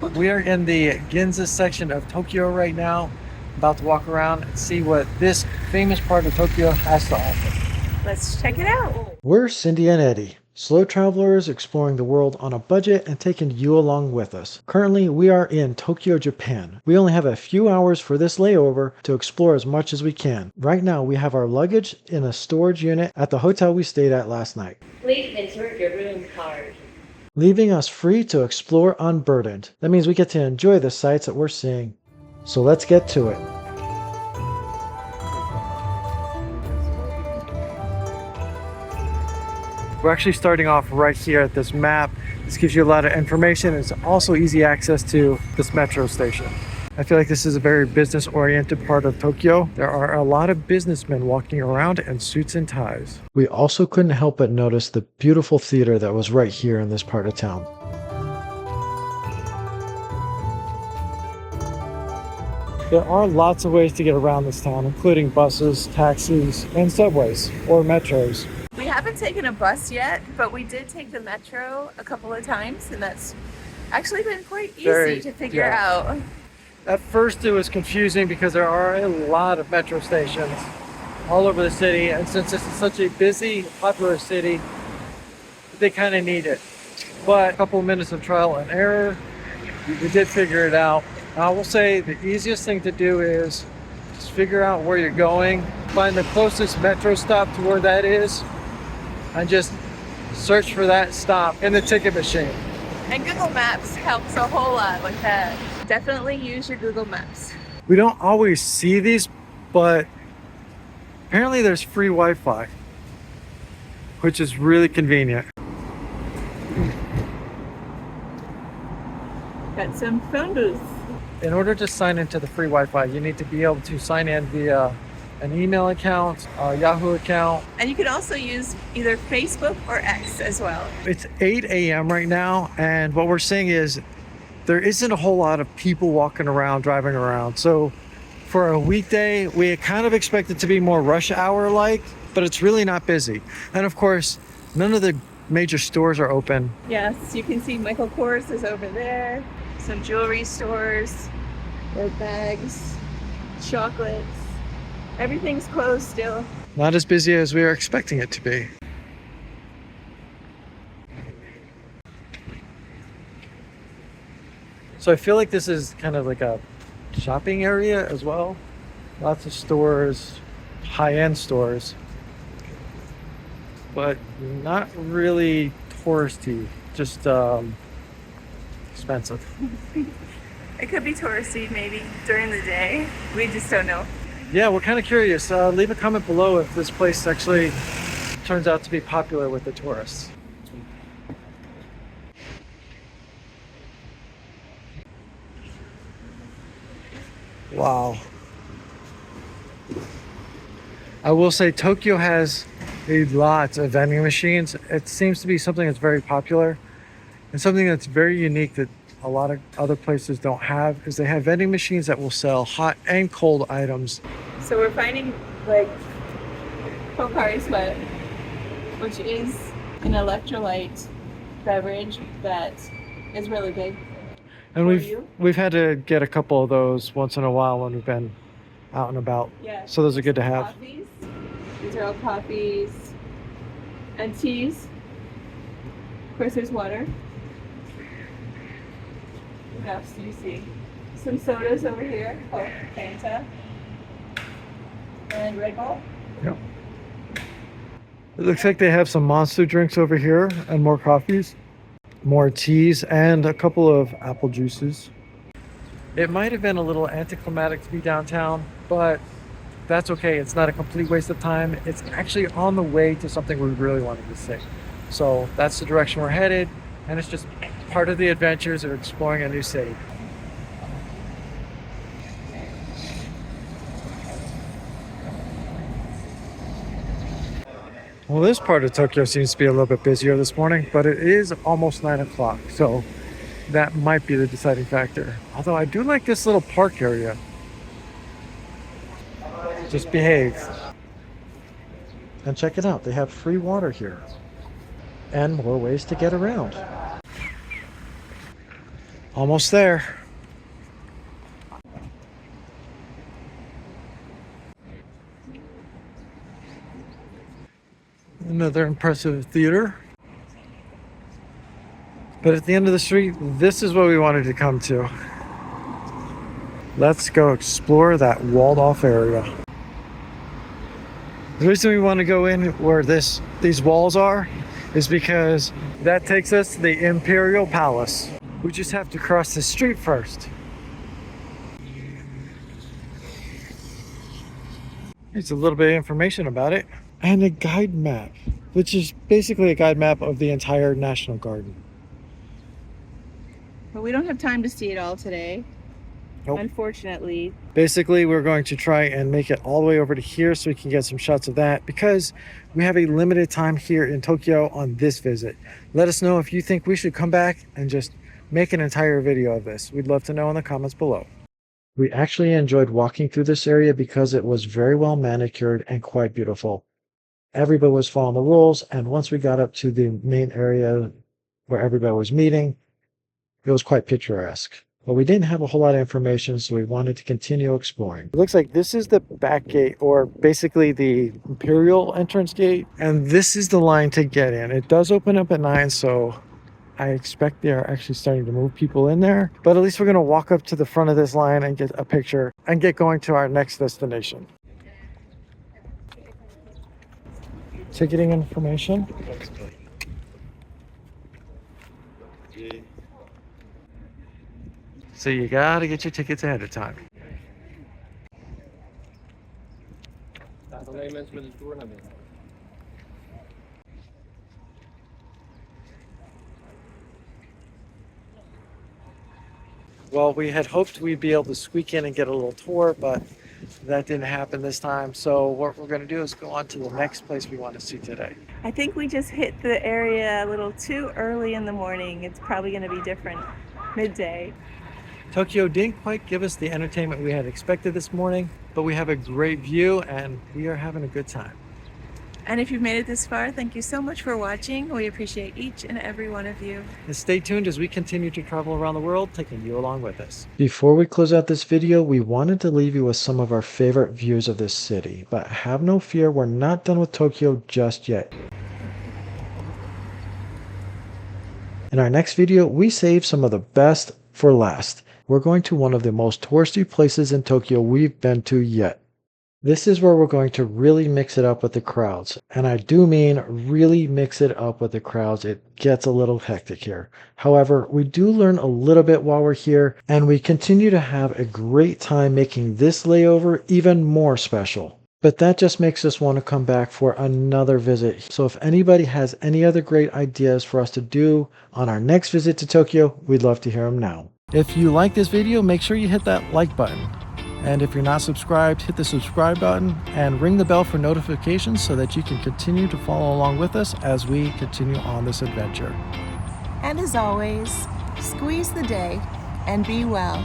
We are in the Ginza section of Tokyo right now, about to walk around and see what this famous part of Tokyo has to offer. Let's check it out. We're Cindy and Eddie, slow travelers exploring the world on a budget and taking you along with us. Currently, we are in Tokyo, Japan. We only have a few hours for this layover to explore as much as we can. Right now, we have our luggage in a storage unit at the hotel we stayed at last night, Please insert your room card. leaving us free to explore unburdened. That means we get to enjoy the sights that we're seeing. So let's get to it. We're actually starting off right here at this map. This gives you a lot of information. It's also easy access to this metro station. I feel like this is a very business-oriented part of Tokyo. There are a lot of businessmen walking around in suits and ties. We also couldn't help but notice the beautiful theater that was right here in this part of town. There are lots of ways to get around this town, including buses, taxis, and subways or metros. We haven't taken a bus yet, but we did take the metro a couple of times, and that's actually been quite easy to figure out. At first it was confusing because there are a lot of metro stations all over the city, and since this is such a busy, popular city, they kind of need it. But a couple of minutes of trial and error, we did figure it out. I will say the easiest thing to do is just figure out where you're going, find the closest metro stop to where that is, and just search for that stop in the ticket machine. And Google Maps helps a whole lot with that. Definitely use your Google Maps. We don't always see these, but apparently there's free Wi-Fi, which is really convenient. Got some phone booths. In order to sign into the free Wi-Fi, you need to be able to sign in via an email account, a Yahoo account. And you can also use either Facebook or X as well. It's 8 a.m. right now, and what we're seeing is there isn't a whole lot of people walking around, driving around. So for a weekday, we kind of expect it to be more rush hour like, but it's really not busy. And of course, none of the major stores are open. Yes, you can see Michael Kors is over there. Some jewelry stores, their bags, chocolates. Everything's closed still. Not as busy as we were expecting it to be. So I feel like this is kind of like a shopping area as well. Lots of stores, high-end stores, but not really touristy, just expensive. It could be touristy maybe during the day. We just don't know. Yeah, we're kind of curious. Leave a comment below if this place actually turns out to be popular with the tourists. Wow. I will say Tokyo has a lot of vending machines. It seems to be something that's very popular, and something that's very unique that a lot of other places don't have is they have vending machines that will sell hot and cold items. So we're finding like Pocari Sweat, which is an electrolyte beverage that is really big. And For we've you? we've had to get a couple of those once in a while when we've been out and about. Yeah. So those are good to have. Coffees. These are all coffees and teas. Of course, there's water. What else do you see? Some sodas over here. Oh, Fanta. And Red Bull. Yeah. It looks like they have some monster drinks over here and more coffees, more teas, and a couple of apple juices. It might have been a little anticlimactic to be downtown, but that's okay. It's not a complete waste of time. It's actually on the way to something we really wanted to see. So that's the direction we're headed, and it's just part of the adventures of exploring a new city. Well, this part of Tokyo seems to be a little bit busier this morning, but it is almost 9 o'clock, so that might be the deciding factor. Although I do like this little park area. Just behave. And check it out, they have free water here. And more ways to get around. Almost there. Another impressive theater. But at the end of the street, this is what we wanted to come to. Let's go explore that walled off area. The reason we want to go in where these walls are is because that takes us to the Imperial Palace. We just have to cross the street first. Here's a little bit of information about it. And a guide map, which is basically a guide map of the entire National Garden. But we don't have time to see it all today. Nope. Unfortunately. Basically, we're going to try and make it all the way over to here so we can get some shots of that because we have a limited time here in Tokyo on this visit. Let us know if you think we should come back and just make an entire video of this. We'd love to know in the comments below. We actually enjoyed walking through this area because it was very well manicured and quite beautiful. Everybody was following the rules, and once we got up to the main area where everybody was meeting, it was quite picturesque. But we didn't have a whole lot of information, so we wanted to continue exploring. It looks like this is the back gate, or basically the Imperial entrance gate, and this is the line to get in. It does open up at 9, so I expect they are actually starting to move people in there. But at least we're going to walk up to the front of this line and get a picture and get going to our next destination. Ticketing information. So you gotta get your tickets ahead of time. Well, we had hoped we'd be able to squeak in and get a little tour, but that didn't happen this time. So what we're going to do is go on to the next place we want to see today. I think we just hit the area a little too early in the morning. It's probably going to be different midday. Tokyo didn't quite give us the entertainment we had expected this morning, but we have a great view and we are having a good time. And if you've made it this far, thank you so much for watching. We appreciate each and every one of you. And stay tuned as we continue to travel around the world, taking you along with us. Before we close out this video, we wanted to leave you with some of our favorite views of this city, but have no fear, we're not done with Tokyo just yet. In our next video, we saved some of the best for last. We're going to one of the most touristy places in Tokyo we've been to yet. This is where we're going to really mix it up with the crowds. And I do mean really mix it up with the crowds. It gets a little hectic here. However, we do learn a little bit while we're here, and we continue to have a great time making this layover even more special. But that just makes us want to come back for another visit. So if anybody has any other great ideas for us to do on our next visit to Tokyo, we'd love to hear them now. If you like this video, make sure you hit that like button. And if you're not subscribed, hit the subscribe button and ring the bell for notifications so that you can continue to follow along with us as we continue on this adventure. And as always, squeeze the day and be well.